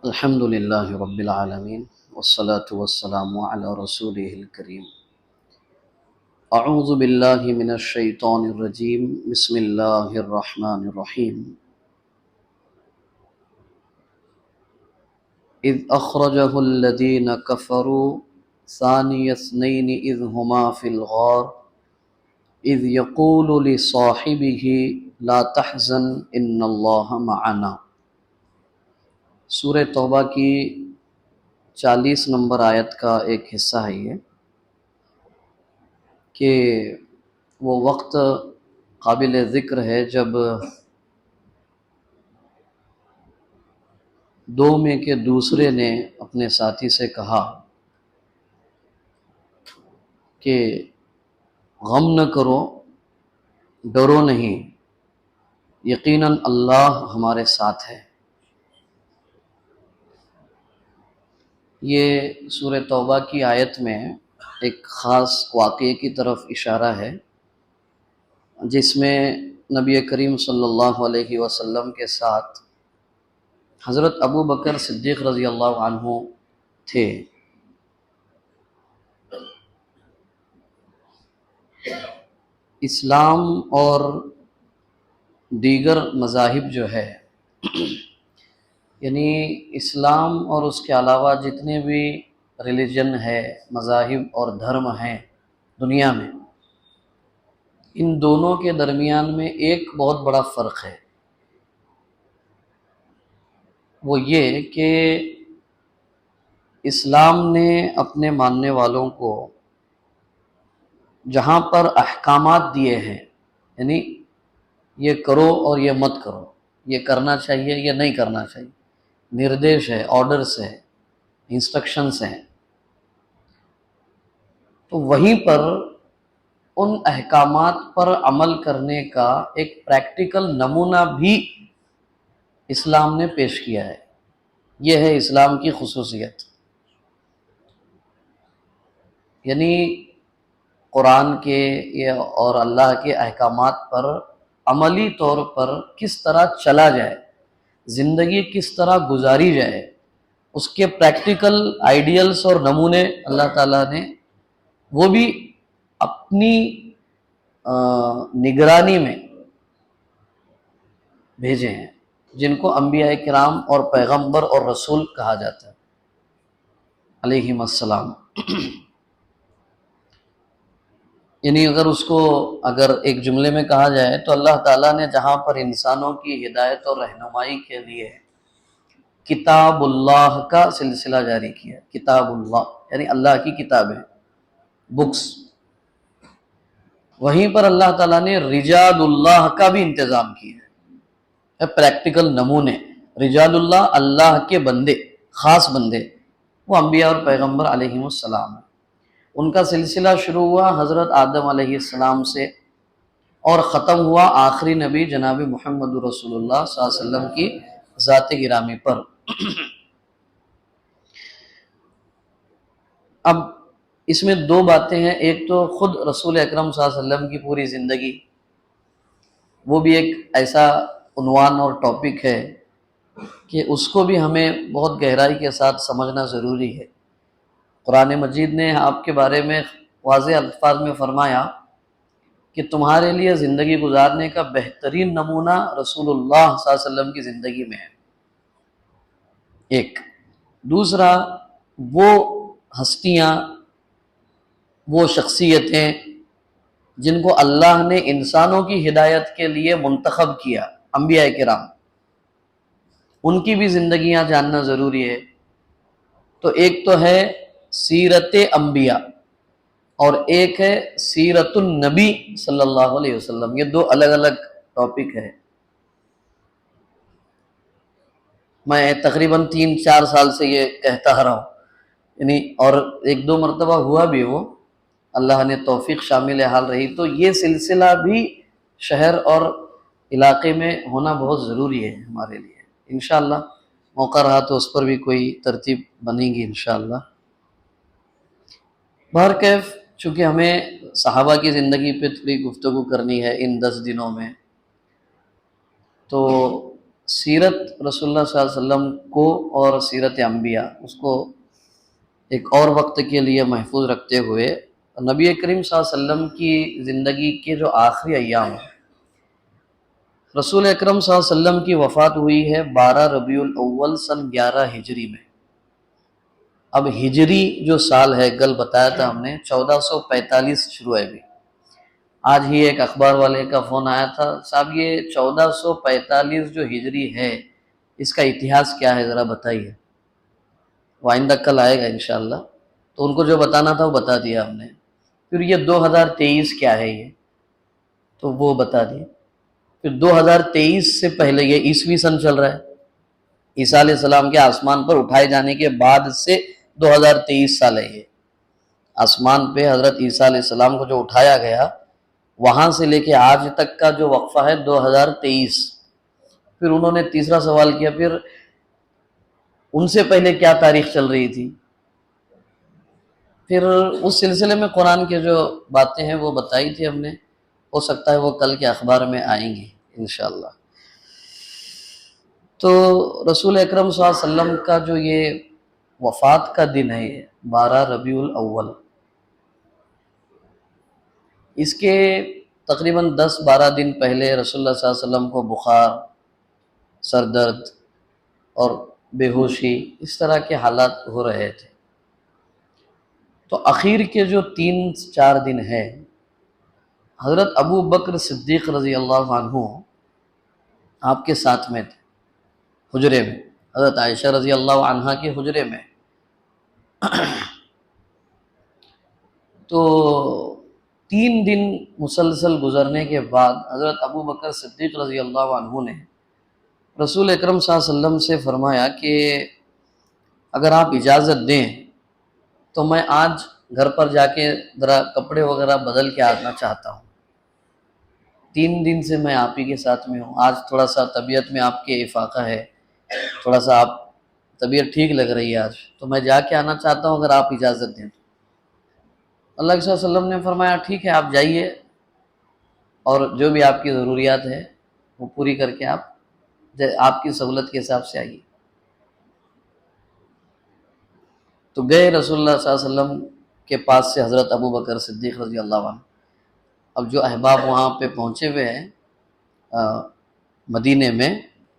الحمد للہ رب العالمین والصلاة والسلام علی رسولہ الکریم۔ اعوذ باللہ من الشیطان الرجیم، بسم اللہ الرحمن الرحیم۔ اذ اخرجہ الذین کفروا ثانی اثنین اذ ہما فی الغار اذ یقول لصاحبہ لا تحزن ان اللہ معنا۔ سورہ توبہ کی 40 نمبر آیت کا ایک حصہ ہے یہ، کہ وہ وقت قابل ذکر ہے جب دو میں کے دوسرے نے اپنے ساتھی سے کہا کہ غم نہ کرو، ڈرو نہیں، یقیناً اللہ ہمارے ساتھ ہے۔ یہ سورہ توبہ کی آیت میں ایک خاص واقعے کی طرف اشارہ ہے، جس میں نبی کریم صلی اللہ علیہ وسلم کے ساتھ حضرت ابو بکر صدیق رضی اللہ عنہ تھے۔ اسلام اور دیگر مذاہب جو ہے، یعنی اسلام اور اس کے علاوہ جتنے بھی ریلیجن ہے، مذاہب اور دھرم ہیں دنیا میں، ان دونوں کے درمیان میں ایک بہت بڑا فرق ہے، وہ یہ کہ اسلام نے اپنے ماننے والوں کو جہاں پر احکامات دیے ہیں، یعنی یہ کرو اور یہ مت کرو، یہ کرنا چاہیے یہ نہیں کرنا چاہیے، نردیش ہے، آرڈرز ہے، انسٹرکشنز ہیں، تو وہیں پر ان احکامات پر عمل کرنے کا ایک پریکٹیکل نمونہ بھی اسلام نے پیش کیا ہے۔ یہ ہے اسلام کی خصوصیت، یعنی قرآن کے اور اللہ کے احکامات پر عملی طور پر کس طرح چلا جائے، زندگی کس طرح گزاری جائے، اس کے پریکٹیکل آئیڈیلز اور نمونے اللہ تعالیٰ نے وہ بھی اپنی نگرانی میں بھیجے ہیں، جن کو انبیاء کرام اور پیغمبر اور رسول کہا جاتا ہے علیہم السلام۔ یعنی اگر ایک جملے میں کہا جائے تو اللہ تعالیٰ نے جہاں پر انسانوں کی ہدایت اور رہنمائی کے لیے کتاب اللہ کا سلسلہ جاری کیا، کتاب اللہ یعنی اللہ کی کتابیں، بکس، وہیں پر اللہ تعالیٰ نے رجال اللہ کا بھی انتظام کیا ہے، پریکٹیکل نمونے۔ رجال اللہ، اللہ کے بندے، خاص بندے، وہ انبیاء اور پیغمبر علیہم السلام ہیں۔ ان کا سلسلہ شروع ہوا حضرت آدم علیہ السلام سے اور ختم ہوا آخری نبی جناب محمد رسول اللہ صلی اللہ علیہ وسلم کی ذات گرامی پر۔ اب اس میں دو باتیں ہیں، ایک تو خود رسول اکرم صلی اللہ علیہ وسلم کی پوری زندگی، وہ بھی ایک ایسا عنوان اور ٹاپک ہے کہ اس کو بھی ہمیں بہت گہرائی کے ساتھ سمجھنا ضروری ہے۔ قرآن مجید نے آپ کے بارے میں واضح الفاظ میں فرمایا کہ تمہارے لیے زندگی گزارنے کا بہترین نمونہ رسول اللہ صلی اللہ علیہ وسلم کی زندگی میں ہے، ایک۔ دوسرا، وہ ہستیاں، وہ شخصیتیں جن کو اللہ نے انسانوں کی ہدایت کے لیے منتخب کیا، انبیاء کرام، ان کی بھی زندگیاں جاننا ضروری ہے۔ تو ایک تو ہے سیرت انبیاء اور ایک ہے سیرت النبی صلی اللہ علیہ وسلم، یہ دو الگ الگ ٹاپک ہے۔ میں تقریباً 3-4 سال سے یہ کہتا رہا ہوں، یعنی اور 1-2 مرتبہ ہوا بھی، وہ اللہ نے توفیق شامل حال رہی، تو یہ سلسلہ بھی شہر اور علاقے میں ہونا بہت ضروری ہے ہمارے لیے۔ انشاءاللہ موقع رہا تو اس پر بھی کوئی ترتیب بنے گی انشاءاللہ۔ بہرکیف چونکہ ہمیں صحابہ کی زندگی پہ تھوڑی گفتگو کرنی ہے ان 10 دنوں میں، تو سیرت رسول اللہ صلی اللہ علیہ وسلم کو اور سیرت انبیاء اس کو ایک اور وقت کے لیے محفوظ رکھتے ہوئے نبی کریم صلی اللہ علیہ وسلم کی زندگی کے جو آخری ایام ہیں، رسول اکرم صلی اللہ علیہ وسلم کی وفات ہوئی ہے 12 ربیع الاول سن 11 ہجری میں۔ اب ہجری جو سال ہے، کل بتایا تھا ہم نے 1445 شروع ہے۔ بھی آج ہی ایک اخبار والے کا فون آیا تھا، صاحب یہ 1445 جو ہجری ہے اس کا اتہاس کیا ہے ذرا بتائیے۔ وہ آئندہ کل آئے گا انشاءاللہ، تو ان کو جو بتانا تھا وہ بتا دیا ہم نے۔ پھر یہ 2023 کیا ہے یہ، تو وہ بتا دیا۔ پھر 2023 سے پہلے یہ عیسوی سن چل رہا ہے، عیسیٰ علیہ السلام کے آسمان پر اٹھائے جانے کے بعد سے 2023 سال ہے۔ یہ آسمان پہ حضرت عیسیٰ علیہ السلام کو جو اٹھایا گیا وہاں سے لے کے آج تک کا جو وقفہ ہے 2023۔ پھر انہوں نے تیسرا سوال کیا، پھر ان سے پہلے کیا تاریخ چل رہی تھی؟ پھر اس سلسلے میں قرآن کے جو باتیں ہیں وہ بتائی تھی ہم نے، ہو سکتا ہے وہ کل کے اخبار میں آئیں گی انشاءاللہ۔ تو رسول اکرم صلی اللہ علیہ وسلم کا جو یہ وفات کا دن ہے، یہ 12 ربیع الاول، اس کے تقریباً 10-12 دن پہلے رسول اللہ صلی اللہ علیہ وسلم کو بخار، سر درد اور بے ہوشی اس طرح کے حالات ہو رہے تھے۔ تو اخیر کے جو 3-4 دن ہے، حضرت ابو بکر صدیق رضی اللہ عنہ آپ کے ساتھ میں تھے حجرے میں، حضرت عائشہ رضی اللہ عنہا کے حجرے میں۔ تو 3 دن مسلسل گزرنے کے بعد حضرت ابو بکر صدیق رضی اللہ عنہ نے رسول اکرم صلی اللہ علیہ وسلم سے فرمایا کہ اگر آپ اجازت دیں تو میں آج گھر پر جا کے ذرا کپڑے وغیرہ بدل کے آنا چاہتا ہوں۔ 3 دن سے میں آپ ہی کے ساتھ میں ہوں، آج تھوڑا سا طبیعت میں آپ کے افاقہ ہے، تھوڑا سا آپ طبیعت ٹھیک لگ رہی ہے آج، تو میں جا کے آنا چاہتا ہوں اگر آپ اجازت دیں تو۔ اللہ کے صلی اللہ علیہ وسلم نے فرمایا ٹھیک ہے آپ جائیے، اور جو بھی آپ کی ضروریات ہے وہ پوری کر کے آپ کی سہولت کے حساب سے آئیے۔ تو گئے رسول اللہ صلی اللہ علیہ وسلم کے پاس سے حضرت ابو بکر صدیق رضی اللہ عنہ۔ اب جو احباب وہاں پہ پہنچے ہوئے ہیں مدینے میں،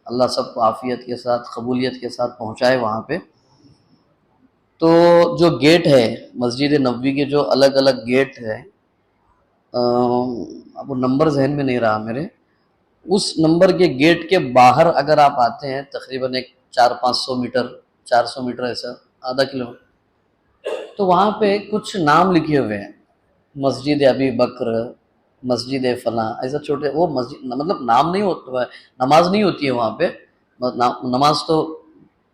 اللہ سب کو عافیت کے ساتھ قبولیت کے ساتھ پہنچائے وہاں پہ۔ تو جو گیٹ ہے مسجد نبوی کے، جو الگ الگ گیٹ ہے، اب وہ نمبر ذہن میں نہیں رہا میرے، اس نمبر کے گیٹ کے باہر اگر آپ آتے ہیں تقریباً ایک 400-500 میٹر، 400 میٹر ایسا، آدھا کلومیٹر، تو وہاں پہ کچھ نام لکھے ہوئے ہیں، مسجد ابی بکر، مسجد فلاں، ایسا چھوٹے، وہ مسجد مطلب نام نہیں ہوتا ہے، نماز نہیں ہوتی ہے وہاں پہ، نماز تو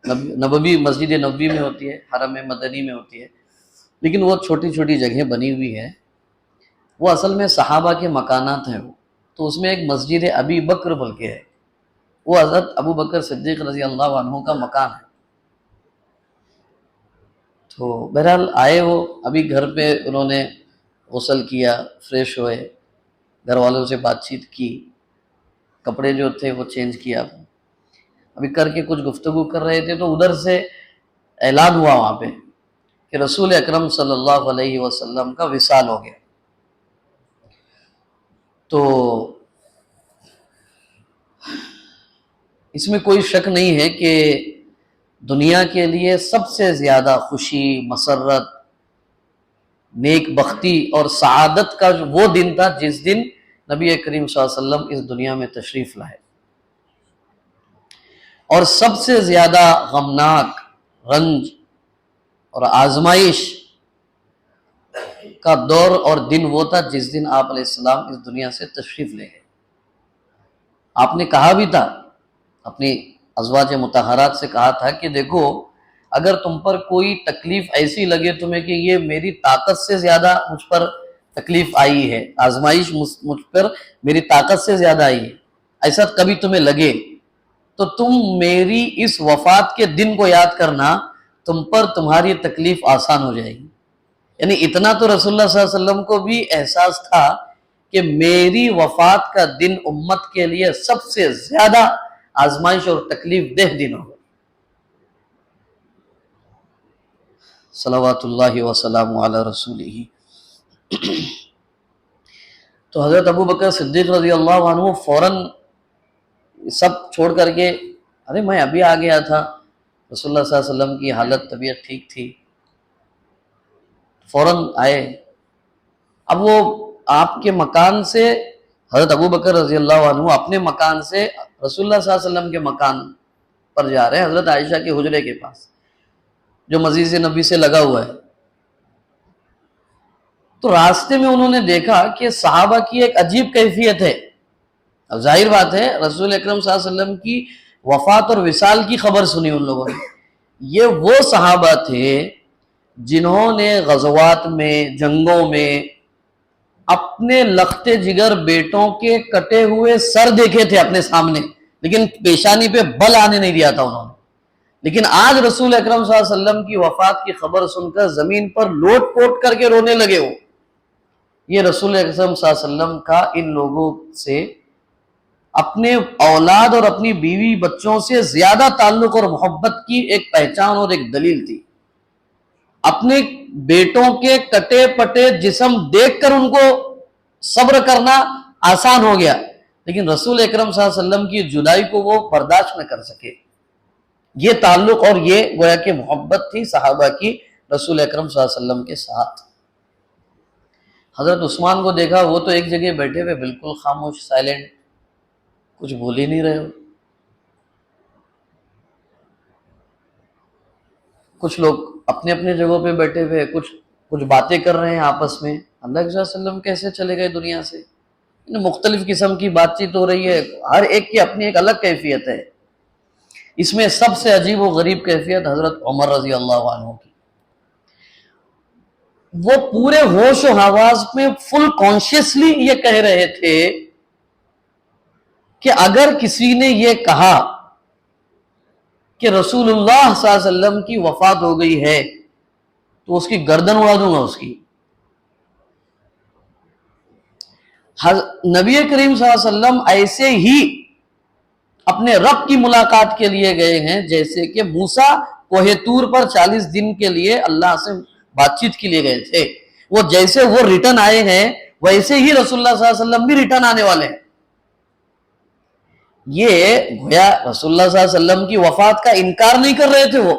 نبوی مسجد نبوی میں ہوتی ہے، حرم مدنی میں ہوتی ہے، لیکن وہ چھوٹی چھوٹی جگہیں بنی ہوئی ہیں، وہ اصل میں صحابہ کے مکانات ہیں وہ۔ تو اس میں ایک مسجد ابی بکر بول کے ہے، وہ حضرت ابو بکر صدیق رضی اللہ عنہ کا مکان ہے۔ تو بہرحال آئے وہ، ابھی گھر پہ انہوں نے غسل کیا، فریش ہوئے، گھر والوں سے بات چیت کی، کپڑے جو تھے وہ چینج کیا، ابھی کر کے کچھ گفتگو کر رہے تھے تو ادھر سے اعلان ہوا وہاں پہ کہ رسول اکرم صلی اللہ علیہ وسلم کا وصال ہو گیا۔ تو اس میں کوئی شک نہیں ہے کہ دنیا کے لیے سب سے زیادہ خوشی، مسرت، نیک بختی اور سعادت کا وہ دن تھا جس دن نبی کریم صلی اللہ علیہ وسلم اس دنیا میں تشریف لائے، اور سب سے زیادہ غمناک، رنج اور آزمائش کا دور اور دن وہ تھا جس دن آپ علیہ السلام اس دنیا سے تشریف لے گئے۔ آپ نے کہا بھی تھا، اپنی ازواج مطہرات سے کہا تھا کہ دیکھو اگر تم پر کوئی تکلیف ایسی لگے تمہیں کہ یہ میری طاقت سے زیادہ مجھ پر تکلیف آئی ہے، آزمائش مجھ پر میری طاقت سے زیادہ آئی ہے، ایسا کبھی تمہیں لگے تو تم میری اس وفات کے دن کو یاد کرنا، تم پر تمہاری تکلیف آسان ہو جائے گی۔ یعنی اتنا تو رسول اللہ صلی اللہ علیہ وسلم کو بھی احساس تھا کہ میری وفات کا دن امت کے لیے سب سے زیادہ آزمائش اور تکلیف دہ دن ہوگا۔ صلوات اللہ وسلام علی رسولہ۔ تو حضرت ابو بکر صدیق رضی اللہ عنہ فوراً سب چھوڑ کر کے، ارے میں ابھی آ گیا تھا، رسول اللہ صلی اللہ علیہ وسلم کی حالت طبیعت ٹھیک تھی، فوراً آئے۔ اب وہ آپ کے مکان سے، حضرت ابو بکر رضی اللہ عنہ اپنے مکان سے رسول اللہ صلی اللہ علیہ وسلم کے مکان پر جا رہے ہیں، حضرت عائشہ کے حجرے کے پاس جو مسجد نبی سے لگا ہوا ہے۔ تو راستے میں انہوں نے دیکھا کہ صحابہ کی ایک عجیب کیفیت ہے۔ اب ظاہر بات ہے رسول اکرم صلی اللہ علیہ وسلم کی وفات اور وصال کی خبر سنی ان لوگوں نے۔ یہ وہ صحابہ تھے جنہوں نے غزوات میں، جنگوں میں اپنے لختے جگر بیٹوں کے کٹے ہوئے سر دیکھے تھے اپنے سامنے، لیکن پیشانی پہ بل آنے نہیں دیا تھا انہوں نے۔ لیکن آج رسول اکرم صلی اللہ علیہ وسلم کی وفات کی خبر سن کر زمین پر لوٹ پوٹ کر کے رونے لگے ہو۔ یہ رسول اکرم صلی اللہ علیہ وسلم کا ان لوگوں سے، اپنے اولاد اور اپنی بیوی بچوں سے زیادہ تعلق اور محبت کی ایک پہچان اور ایک دلیل تھی۔ اپنے بیٹوں کے کٹے پٹے جسم دیکھ کر ان کو صبر کرنا آسان ہو گیا، لیکن رسول اکرم صلی اللہ علیہ وسلم کی جدائی کو وہ برداشت نہ کر سکے۔ یہ تعلق اور یہ گویا کہ محبت تھی صحابہ کی رسول اکرم صلی اللہ علیہ وسلم کے ساتھ۔ حضرت عثمان کو دیکھا، وہ تو ایک جگہ بیٹھے ہوئے بالکل خاموش، سائلنٹ، کچھ بول ہی نہیں رہے ہو۔ کچھ لوگ اپنے اپنے جگہوں پہ بیٹھے ہوئے، کچھ باتیں کر رہے ہیں آپس میں۔ اللہ کے وسلم کیسے چلے گئے دنیا سے؟ مختلف قسم کی بات چیت ہو رہی ہے، ہر ایک کی اپنی ایک الگ کیفیت ہے۔ اس میں سب سے عجیب و غریب کیفیت حضرت عمر رضی اللہ عنہ کی۔ وہ پورے ہوش و حواس میں فل کانشیسلی یہ کہہ رہے تھے کہ اگر کسی نے یہ کہا کہ رسول اللہ صلی اللہ علیہ وسلم کی وفات ہو گئی ہے تو اس کی گردن اڑا دوں گا اس کی۔ نبی کریم صلی اللہ علیہ وسلم ایسے ہی اپنے رب کی ملاقات کے لیے گئے ہیں جیسے کہ موسیٰ کوہ طور پر 40 دن کے لیے اللہ سے بات چیت کے لیے گئے تھے۔ وہ جیسے وہ ریٹرن آئے ہیں ویسے ہی رسول اللہ صلی اللہ علیہ وسلم بھی ریٹرن آنے والے ہیں۔ یہ گویا رسول اللہ صلی اللہ علیہ وسلم کی وفات کا انکار نہیں کر رہے تھے وہ،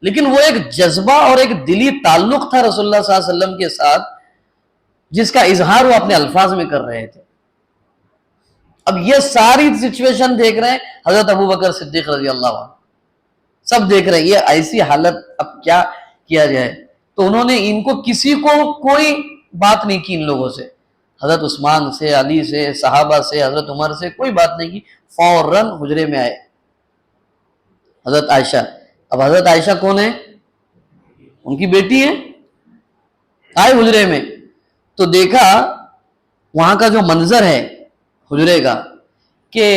لیکن وہ ایک جذبہ اور ایک دلی تعلق تھا رسول اللہ صلی اللہ علیہ وسلم کے ساتھ جس کا اظہار وہ اپنے الفاظ میں کر رہے تھے۔ اب یہ ساری سچویشن دیکھ رہے ہیں حضرت ابو بکر صدیق رضی اللہ عنہ، سب دیکھ رہے ہیں یہ ایسی حالت، اب کیا کیا جائے؟ تو انہوں نے ان کو کسی کو کوئی بات نہیں کی، ان لوگوں سے، حضرت عثمان سے، علی سے، صحابہ سے، حضرت عمر سے کوئی بات نہیں کی، فوراً حجرے میں آئے حضرت عائشہ۔ اب حضرت عائشہ کون ہے؟ ان کی بیٹی ہے۔ آئے حجرے میں تو دیکھا وہاں کا جو منظر ہے حجرے کا کہ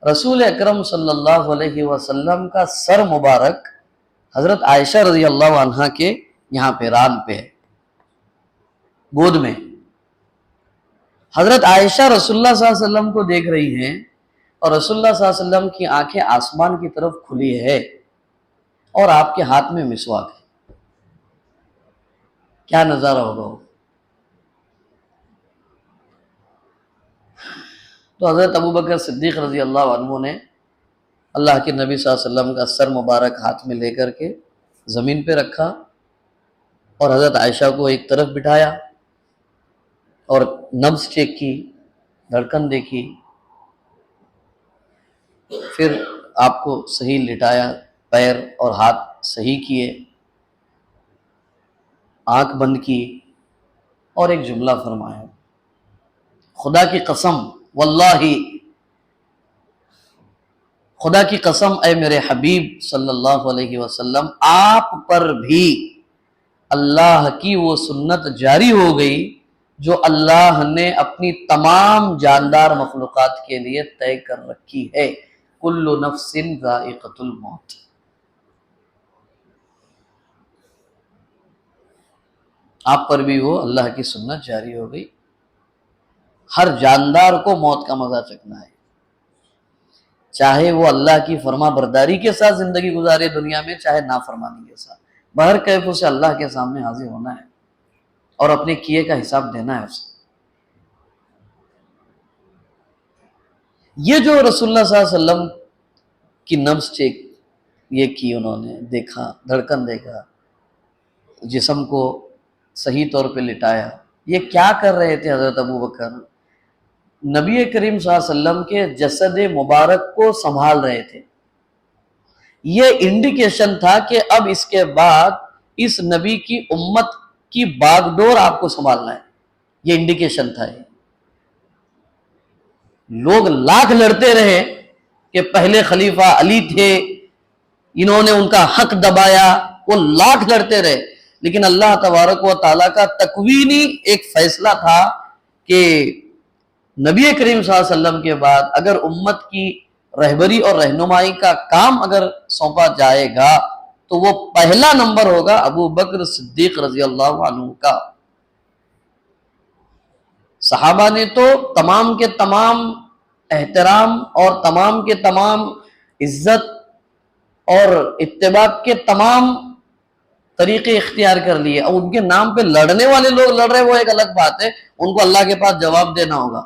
رسول اکرم صلی اللہ علیہ وسلم کا سر مبارک حضرت عائشہ رضی اللہ عنہا کے یہاں پہ ران پہ ہے، گود میں۔ حضرت عائشہ رسول اللہ صلی اللہ علیہ وسلم کو دیکھ رہی ہیں اور رسول اللہ صلی اللہ علیہ وسلم کی آنکھیں آسمان کی طرف کھلی ہے اور آپ کے ہاتھ میں مسواک ہے۔ کیا نظارہ ہوگا وہ؟ تو حضرت ابو بکر صدیق رضی اللہ عنہ نے اللہ کے نبی صلی اللہ علیہ وسلم کا سر مبارک ہاتھ میں لے کر کے زمین پہ رکھا اور حضرت عائشہ کو ایک طرف بٹھایا اور نبض چیک کی، دھڑکن دیکھی، پھر آپ کو صحیح لٹایا، پیر اور ہاتھ صحیح کیے، آنکھ بند کی اور ایک جملہ فرمایا، خدا کی قسم، واللہ، خدا کی قسم اے میرے حبیب صلی اللہ علیہ وسلم، آپ پر بھی اللہ کی وہ سنت جاری ہو گئی جو اللہ نے اپنی تمام جاندار مخلوقات کے لیے طے کر رکھی ہے، کل نفس ذائقۃ الموت۔ آپ پر بھی وہ اللہ کی سنت جاری ہو گئی، ہر جاندار کو موت کا مزہ چکھنا ہے، چاہے وہ اللہ کی فرما برداری کے ساتھ زندگی گزارے دنیا میں، چاہے نافرمانی کے ساتھ، بہر کیف اسے اللہ کے سامنے حاضر ہونا ہے اور اپنے کیے کا حساب دینا ہے اسے۔ یہ جو رسول اللہ صلی اللہ علیہ وسلم کی نبض چیک یہ کی، انہوں نے دیکھا، دھڑکن دیکھا، جسم کو صحیح طور پہ لٹایا، یہ کیا کر رہے تھے حضرت ابو بکر؟ نبی کریم صلی اللہ علیہ وسلم کے جسد مبارک کو سنبھال رہے تھے۔ یہ انڈیکیشن تھا کہ اب اس کے بعد اس نبی کی امت کی باغ ڈور آپ کو سنبھالنا ہے، یہ انڈیکیشن تھا۔ لوگ لاکھ لڑتے رہے کہ پہلے خلیفہ علی تھے، انہوں نے ان کا حق دبایا، وہ لاکھ لڑتے رہے، لیکن اللہ تبارک و تعالیٰ کا تکوینی ایک فیصلہ تھا کہ نبی کریم صلی اللہ علیہ وسلم کے بعد اگر امت کی رہبری اور رہنمائی کا کام اگر سونپا جائے گا تو وہ پہلا نمبر ہوگا ابو بکر صدیق رضی اللہ عنہ کا۔ صحابہ نے تو تمام کے تمام احترام اور تمام کے تمام عزت اور اتباع کے تمام طریقے اختیار کر لیے، اور ان کے نام پہ لڑنے والے لوگ لڑ رہے وہ ایک الگ بات ہے، ان کو اللہ کے پاس جواب دینا ہوگا۔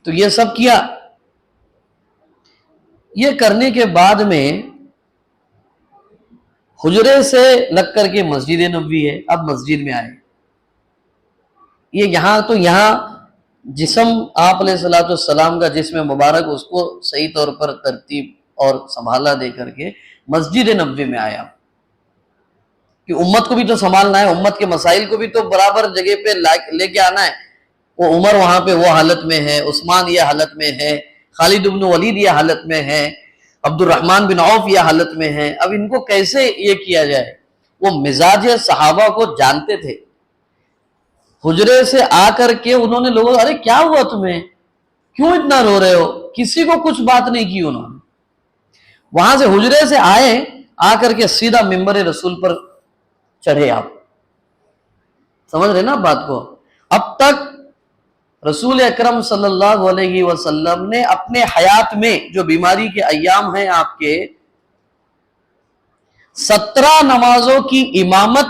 تو یہ سب کیا، یہ کرنے کے بعد میں حجرے سے لگ کر کے مسجد نبوی ہے، اب مسجد میں آئے، یہ یہاں جسم آپ علیہ السلام کا جسم مبارک اس کو صحیح طور پر ترتیب اور سنبھالا دے کر کے مسجد نبوی میں آیا کہ امت کو بھی تو سنبھالنا ہے، امت کے مسائل کو بھی تو برابر جگہ پہ لے کے آنا ہے۔ وہ عمر وہاں پہ وہ حالت میں ہے، عثمان یہ حالت میں ہے، خالد بن ولید یہ حالت میں ہے، عبد الرحمن بن عوف یہ حالت میں ہے، اب ان کو کیسے یہ کیا جائے؟ وہ مزاج صحابہ کو جانتے تھے۔ حجرے سے آ کر کے انہوں نے لوگوں، ارے کیا ہوا تمہیں، کیوں اتنا رو رہے ہو؟ کسی کو کچھ بات نہیں کی انہوں نے۔ وہاں سے حجرے سے آئے، آ کر کے سیدھا منبر رسول پر چڑھے۔ آپ سمجھ رہے نا بات کو؟ اب تک رسول اکرم صلی اللہ علیہ وسلم نے اپنے حیات میں جو بیماری کے ایام ہیں آپ کے 17 نمازوں کی امامت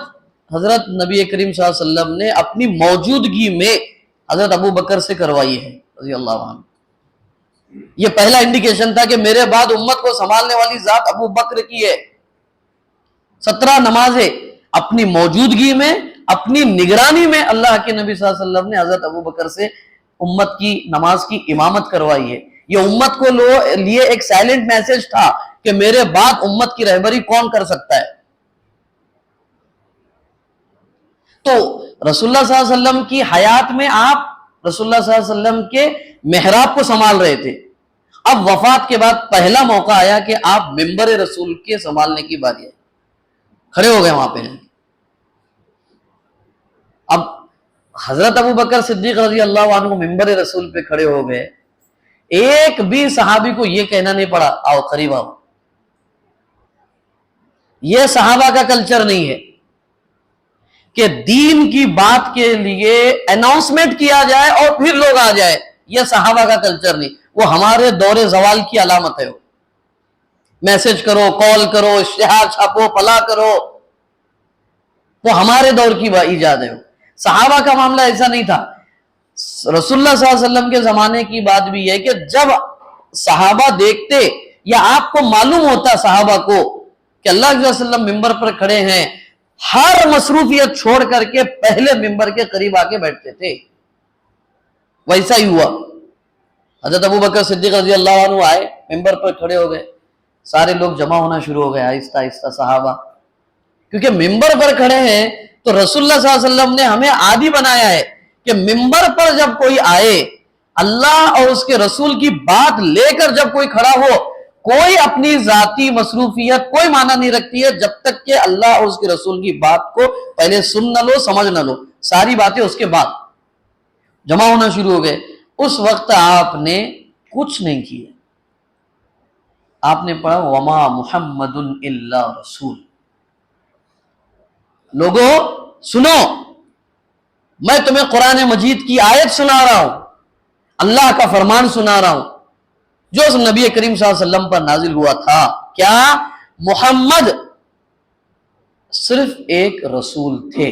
حضرت نبی کریم صلی اللہ علیہ وسلم نے اپنی موجودگی میں حضرت ابو بکر سے کروائی ہے رضی اللہ عنہ۔ یہ پہلا انڈیکیشن تھا کہ میرے بعد امت کو سنبھالنے والی ذات ابو بکر کی ہے۔ 17 نمازیں اپنی موجودگی میں، اپنی نگرانی میں اللہ کے نبی صلی اللہ علیہ وسلم نے حضرت ابو بکر سے امت کی نماز کی امامت کروائی ہے۔ یہ امت کو لیے ایک سائلنٹ میسج تھا کہ میرے بعد امت کی رہبری کون کر سکتا ہے۔ تو رسول اللہ صلی اللہ علیہ وسلم کی حیات میں آپ رسول اللہ صلی اللہ علیہ وسلم کے محراب کو سنبھال رہے تھے۔ اب وفات کے بعد پہلا موقع آیا کہ آپ منبر رسول کے سنبھالنے کی باری ہے، کھڑے ہو گئے وہاں پہ۔ اب حضرت ابو بکر صدیق رضی اللہ عنہ منبر رسول پہ کھڑے ہو گئے، ایک بھی صحابی کو یہ کہنا نہیں پڑا آؤ قریب آؤ۔ یہ صحابہ کا کلچر نہیں ہے کہ دین کی بات کے لیے اناؤنسمنٹ کیا جائے اور پھر لوگ آ جائے، یہ صحابہ کا کلچر نہیں، وہ ہمارے دور زوال کی علامت ہے۔ میسج کرو، کال کرو، اشتہار چھاپو، پلا کرو، وہ ہمارے دور کی ایجاد ہے۔ صحابہ کا معاملہ ایسا نہیں تھا۔ رسول اللہ صلی اللہ علیہ وسلم کے زمانے کی بات بھی ہے کہ جب صحابہ دیکھتے یا آپ کو معلوم ہوتا صحابہ کو کہ اللہ علیہ وسلم ممبر پر کھڑے ہیں، ہر مصروفیت چھوڑ کر کے پہلے ممبر کے قریب آ کے بیٹھتے تھے۔ ویسا ہی ہوا، حضرت ابو بکر صدیق رضی اللہ عنہ آئے، ممبر پر کھڑے ہو گئے، سارے لوگ جمع ہونا شروع ہو گئے آہستہ آہستہ صحابہ، کیونکہ ممبر پر کھڑے ہیں تو رسول اللہ صلی اللہ علیہ وسلم نے ہمیں عادی بنایا ہے کہ ممبر پر جب کوئی آئے، اللہ اور اس کے رسول کی بات لے کر جب کوئی کھڑا ہو، کوئی اپنی ذاتی مصروفیت کوئی معنی نہیں رکھتی ہے جب تک کہ اللہ اور اس کے رسول کی بات کو پہلے سن نہ لو، سمجھ نہ لو، ساری باتیں اس کے بعد جمع ہونا شروع ہو گئے۔ اس وقت آپ نے کچھ نہیں کیا، آپ نے پڑھا وما محمد الا رسول۔ لوگوں سنو، میں تمہیں قرآن مجید کی آیت سنا رہا ہوں، اللہ کا فرمان سنا رہا ہوں، جو نبی کریم صلی اللہ علیہ وسلم پر نازل ہوا تھا، کیا محمد صرف ایک رسول تھے،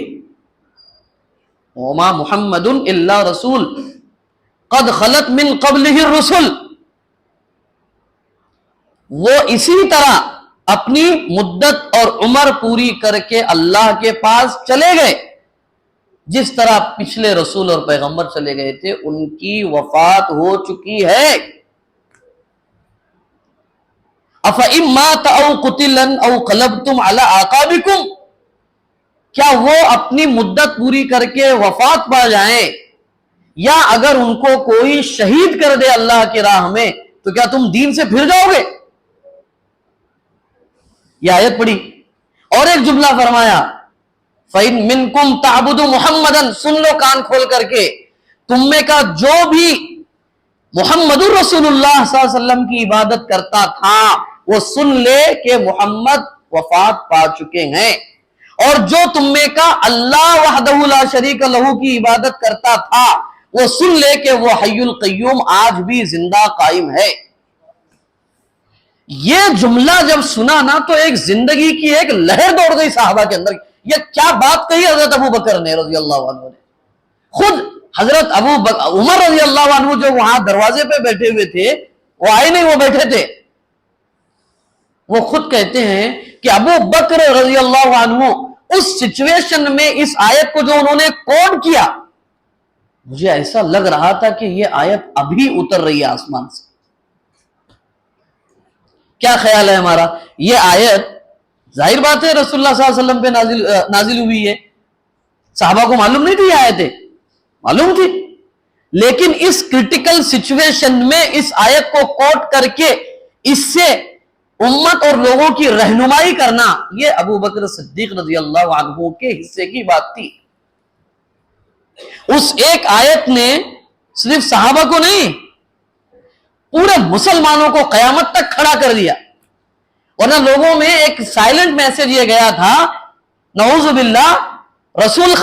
وما محمد الا رسول قد خلت من قبلہ الرسل، وہ اسی طرح اپنی مدت اور عمر پوری کر کے اللہ کے پاس چلے گئے جس طرح پچھلے رسول اور پیغمبر چلے گئے تھے، ان کی وفات ہو چکی ہے۔ أَفَإِن مَاتَ أَوْ قُتِلَ أَوْ انقلبتم علی اعقابکم، کیا وہ اپنی مدت پوری کر کے وفات پا جائیں یا اگر ان کو کوئی شہید کر دے اللہ کی راہ میں تو کیا تم دین سے پھر جاؤ گے؟ یہ آیت پڑھی اور ایک جملہ فرمایا فَإِن مِّنكُمْ تَعْبُدُ مُحَمَّدًا، سن لو کان کھول کر کے، تم میں کا جو بھی محمد الرسول اللہ صلی اللہ علیہ وسلم کی عبادت کرتا تھا وہ سن لے کہ محمد وفات پا چکے ہیں، اور جو تم میں کا اللہ وحدہ لا شریک لہ کی عبادت کرتا تھا وہ سن لے کہ وہ حی القیوم آج بھی زندہ قائم ہے۔ یہ جملہ جب سنا نا تو ایک زندگی کی ایک لہر دوڑ گئی صحابہ کے اندر۔ یہ کیا بات کہی حضرت ابو بکر نے رضی اللہ عنہ نے، خود حضرت عمر رضی اللہ عنہ جو وہاں دروازے پہ بیٹھے ہوئے تھے، وہ آئے نہیں، وہ بیٹھے تھے، وہ خود کہتے ہیں کہ ابو بکر رضی اللہ عنہ اس سچویشن میں اس آیت کو جو انہوں نے کوٹ کیا، مجھے ایسا لگ رہا تھا کہ یہ آیت ابھی اتر رہی ہے آسمان سے۔ کیا خیال ہے ہمارا؟ یہ آیت ظاہر بات ہے رسول اللہ صلی اللہ علیہ وسلم پہ نازل ہوئی ہے، صحابہ کو معلوم نہیں تھی یہ آیتیں، معلوم تھی، لیکن اس کرٹیکل سچویشن میں اس آیت کو کوٹ کر کے اس سے امت اور لوگوں کی رہنمائی کرنا، یہ ابو بکر صدیق رضی اللہ عنہ کے حصے کی بات تھی۔ اس ایک آیت نے صرف صحابہ کو نہیں پورے مسلمانوں کو قیامت تک کھڑا کر دیا، ورنہ لوگوں میں ایک سائلنٹ میسج یہ گیا تھا، نعوذ باللہ، رسول